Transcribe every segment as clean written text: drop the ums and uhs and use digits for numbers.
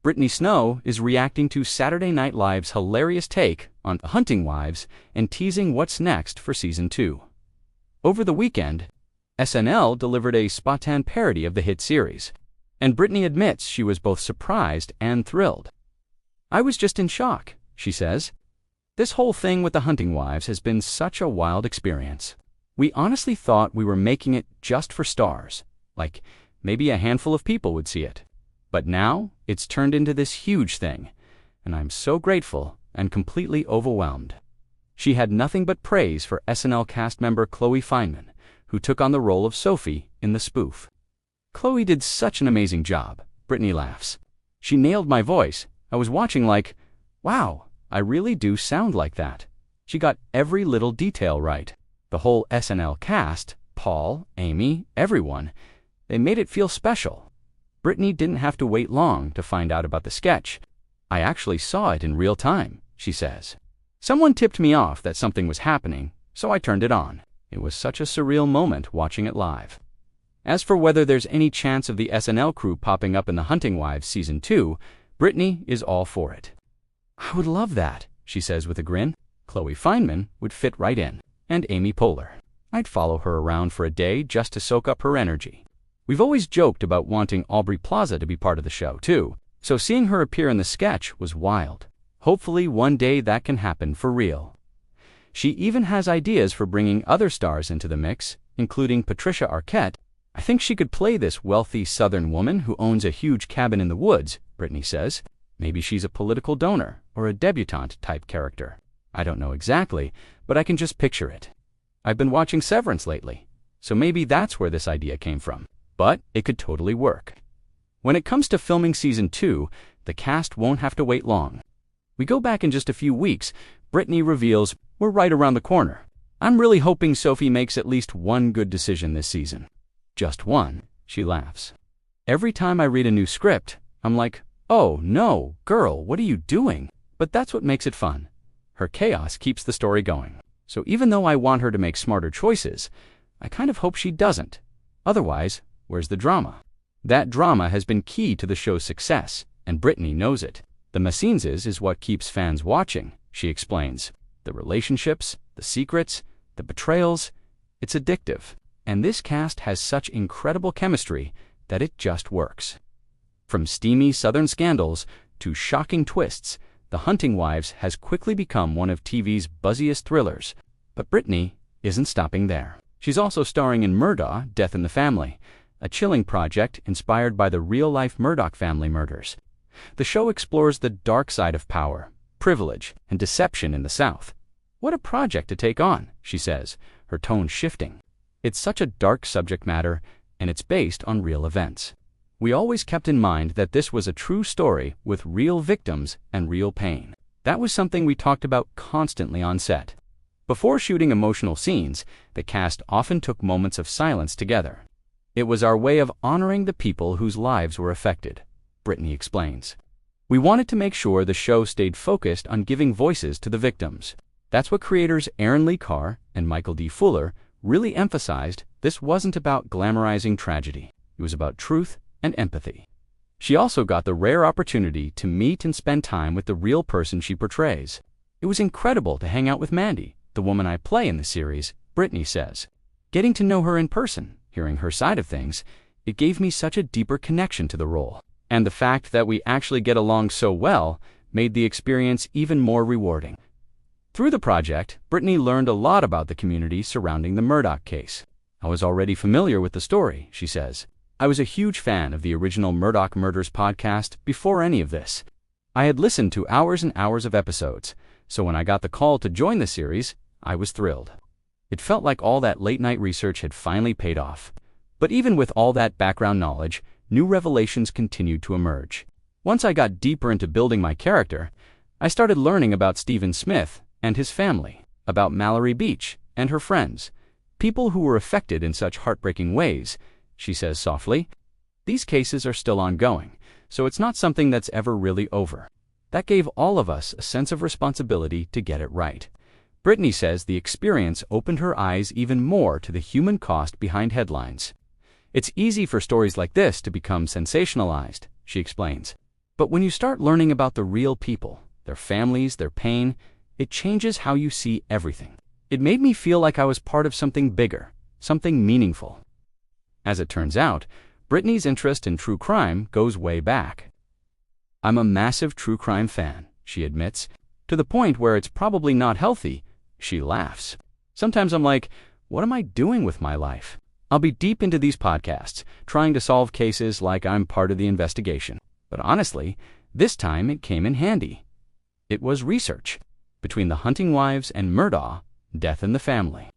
Brittany Snow is reacting to Saturday Night Live's hilarious take on hunting wives and teasing what's next for Season 2. Over the weekend, SNL delivered a spontaneous parody of the hit series, and Brittany admits she was both surprised and thrilled. "I was just in shock," she says. "This whole thing with the hunting wives has been such a wild experience. We honestly thought we were making it just for stars, like maybe a handful of people would see it. But now it's turned into this huge thing, and I'm so grateful and completely overwhelmed." She had nothing but praise for SNL cast member Chloe Fineman, who took on the role of Sophie in the spoof. "Chloe did such an amazing job," Brittany laughs. "She nailed my voice. I was watching like, wow, I really do sound like that." She got every little detail right. The whole SNL cast, Paul, Amy, everyone, they made it feel special. Brittany didn't have to wait long to find out about the sketch. "I actually saw it in real time," she says. "Someone tipped me off that something was happening, so I turned it on. It was such a surreal moment watching it live." As for whether there's any chance of the SNL crew popping up in The Hunting Wives Season 2, Brittany is all for it. "I would love that," she says with a grin. Chloe Fineman would fit right in, and Amy Poehler. "I'd follow her around for a day just to soak up her energy." We've always joked about wanting Aubrey Plaza to be part of the show, too, so seeing her appear in the sketch was wild. Hopefully one day that can happen for real. She even has ideas for bringing other stars into the mix, including Patricia Arquette. "I think she could play this wealthy Southern woman who owns a huge cabin in the woods," Brittany says. "Maybe she's a political donor or a debutante-type character. I don't know exactly, but I can just picture it. I've been watching Severance lately, so maybe that's where this idea came from. But it could totally work." When it comes to filming Season 2, the cast won't have to wait long. We go back in just a few weeks. Brittany reveals, "We're right around the corner. I'm really hoping Sophie makes at least one good decision this season." "Just one," she laughs. "Every time I read a new script, I'm like, oh no, girl, what are you doing?" But that's what makes it fun. Her chaos keeps the story going. So even though I want her to make smarter choices, I kind of hope she doesn't. Otherwise, where's the drama? That drama has been key to the show's success, and Brittany knows it. "The Messinses is what keeps fans watching," she explains. "The relationships, the secrets, the betrayals, it's addictive. And this cast has such incredible chemistry that it just works." From steamy Southern scandals to shocking twists, The Hunting Wives has quickly become one of TV's buzziest thrillers. But Brittany isn't stopping there. She's also starring in Murdaugh, Death in the Family, a chilling project inspired by the real-life Murdaugh family murders. The show explores the dark side of power, privilege, and deception in the South. "What a project to take on," she says, her tone shifting. "It's such a dark subject matter, and it's based on real events. We always kept in mind that this was a true story with real victims and real pain. That was something we talked about constantly on set. Before shooting emotional scenes, the cast often took moments of silence together. It was our way of honoring the people whose lives were affected," Brittany explains. "We wanted to make sure the show stayed focused on giving voices to the victims. That's what creators Aaron Lee Carr and Michael D. Fuller really emphasized. This wasn't about glamorizing tragedy. It was about truth and empathy." She also got the rare opportunity to meet and spend time with the real person she portrays. "It was incredible to hang out with Mandy, the woman I play in the series," Brittany says. "Getting to know her in person, hearing her side of things, it gave me such a deeper connection to the role. And the fact that we actually get along so well made the experience even more rewarding." Through the project, Brittany learned a lot about the community surrounding the Murdaugh case. "I was already familiar with the story," she says. "I was a huge fan of the original Murdaugh Murders podcast before any of this. I had listened to hours and hours of episodes, so when I got the call to join the series, I was thrilled. It felt like all that late-night research had finally paid off. But even with all that background knowledge, new revelations continued to emerge. Once I got deeper into building my character, I started learning about Stephen Smith and his family, about Mallory Beach and her friends, people who were affected in such heartbreaking ways," she says softly. "These cases are still ongoing, so it's not something that's ever really over. That gave all of us a sense of responsibility to get it right." Brittany says the experience opened her eyes even more to the human cost behind headlines. "It's easy for stories like this to become sensationalized," she explains. But when you start learning about the real people, their families, their pain, it changes how you see everything. It made me feel like I was part of something bigger, something meaningful. As it turns out, Brittany's interest in true crime goes way back. I'm a massive true crime fan, she admits, to the point where it's probably not healthy. She laughs. Sometimes I'm like, what am I doing with my life? I'll be deep into these podcasts, trying to solve cases like I'm part of the investigation. But honestly, this time it came in handy. It was research. Between the Hunting Wives and Murdaugh, Death in the Family.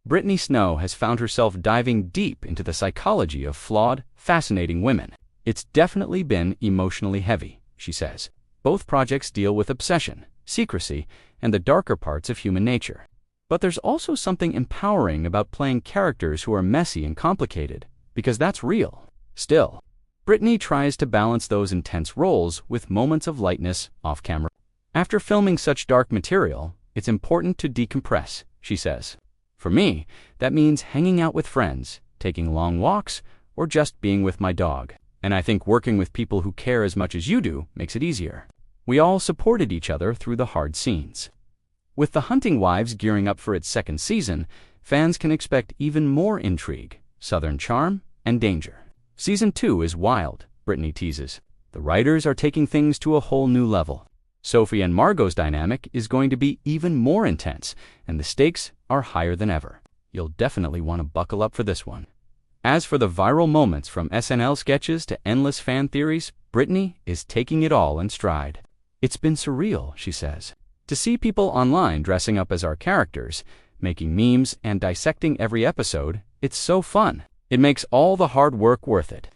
Brittany Snow has found herself diving deep into the psychology of flawed, fascinating women. It's definitely been emotionally heavy, she says. Both projects deal with obsession, secrecy, and the darker parts of human nature. But there's also something empowering about playing characters who are messy and complicated, because that's real. Still, Brittany tries to balance those intense roles with moments of lightness off camera. After filming such dark material, it's important to decompress, she says. For me, that means hanging out with friends, taking long walks, or just being with my dog. And I think working with people who care as much as you do makes it easier. We all supported each other through the hard scenes. With The Hunting Wives gearing up for its second season, fans can expect even more intrigue, southern charm, and danger. Season 2 is wild, Brittany teases. The writers are taking things to a whole new level. Sophie and Margot's dynamic is going to be even more intense, and the stakes are higher than ever. You'll definitely want to buckle up for this one. As for the viral moments from SNL sketches to endless fan theories, Brittany is taking it all in stride. It's been surreal, she says. To see people online dressing up as our characters, making memes, and dissecting every episode, it's so fun. It makes all the hard work worth it.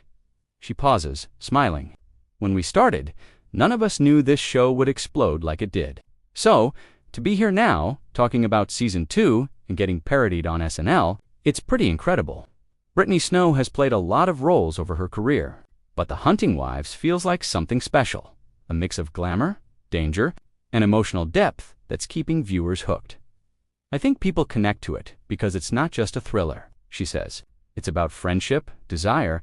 She pauses, smiling. When we started, none of us knew this show would explode like it did. So, to be here now, talking about Season 2 and getting parodied on SNL, it's pretty incredible. Brittany Snow has played a lot of roles over her career, but The Hunting Wives feels like something special, a mix of glamour, danger, and emotional depth that's keeping viewers hooked. I think people connect to it because it's not just a thriller, she says. It's about friendship, desire,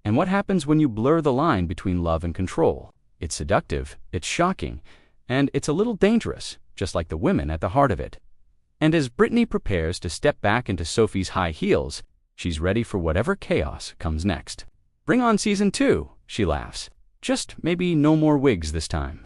and what happens when you blur the line between love and control. It's seductive, it's shocking, and it's a little dangerous, just like the women at the heart of it. And as Brittany prepares to step back into Sophie's high heels, she's ready for whatever chaos comes next. Bring on Season 2, she laughs. Just maybe no more wigs this time.